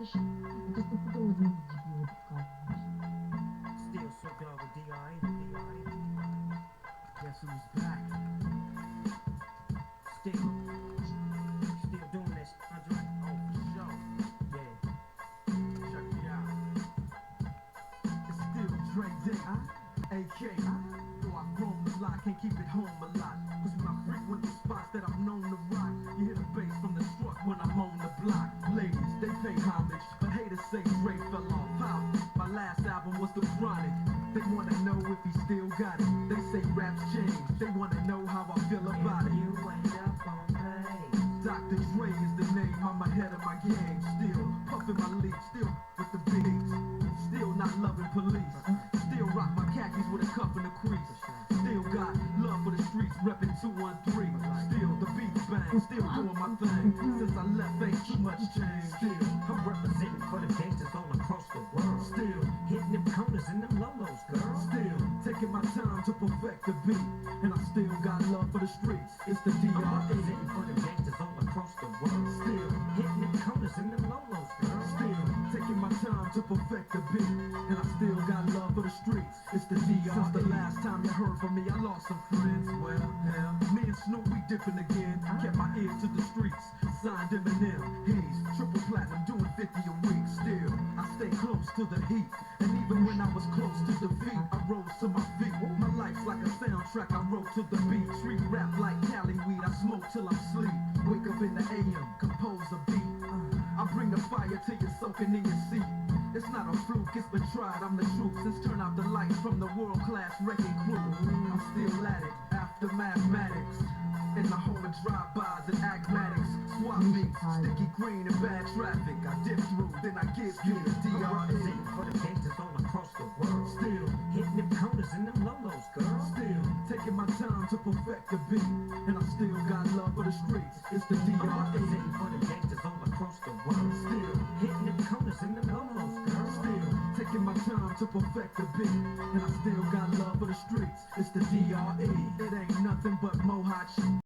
Też po prostu to mnie zdziwiło Still soaking all the D.I.A. Guess who's back? Still doing this. Andre, oh for sure. Yeah. Check it out. It's still Dre Day, AK. Though I've grown a lot, can't keep it home a lot. Cause when I frequent the spots that I'm known to rock, you hear the bass from the truck when I'm on the block. Ladies, they pay homage, but haters say Dre fell off. How? My last album was The Chronic. They wanna know if he still got it. They say raps change. They wanna know how I feel about it. You ain't up on pain. Dr. Dre is the name. I'm ahead of my game. Still puffin' my leaf. Still with the bigs. Still not loving police. Still rock my khakis with a cuff and a crease. Still got love for the streets. Reppin' 213. Still the beats bang. Still doing my thing. Since I left, ain't too much change. Still I'm representing for the gangsters all across the world. Still hitting them corners and them lolos, girl. Still taking my time to perfect the beat, and I still got love for the streets. It's the D.R.E. I'm representing for the gangsters all across the world. Still hitting them corners and them lolos, girl. Still taking my time to perfect the beat, and I still got love for the streets. It's the D.R.E. Since the last time you heard from me, I lost some friends. Well, hell, me and Snoop, we dipping again. Kept my ear to the streets. Signed Eminem, Hayes, triple platinum, doing 50 a week. Still, I stay close to the heat, and even when I was close to defeat, I rose to my feet. My life's like a soundtrack I wrote to the beat. Street rap like Cali weed, I smoke till I sleep. Wake up in the AM, compose a beat. I bring the fire till you're soaking in your seat. It's not a fluke, it's been tried, I'm the truth. Since turn out the lights from the world-class wrecking crew, I'm still at it, after mathematics. In the home of drive-bys and acmatics. Swap meets, sticky green and bad traffic. I dip through, then I give you the D.R.E. for the gangsters all across the world. Still hitting them corners and them lolos, girl. Still taking my time to perfect the beat, and I still got love for the streets. It's the D.R.E. for the gangsters all across the world. Still hitting them corners and them lolos, girl. Still taking my time to perfect the beat, and I still got love for the streets. It's the D.R.E. It ain't nothing but mohawk shit.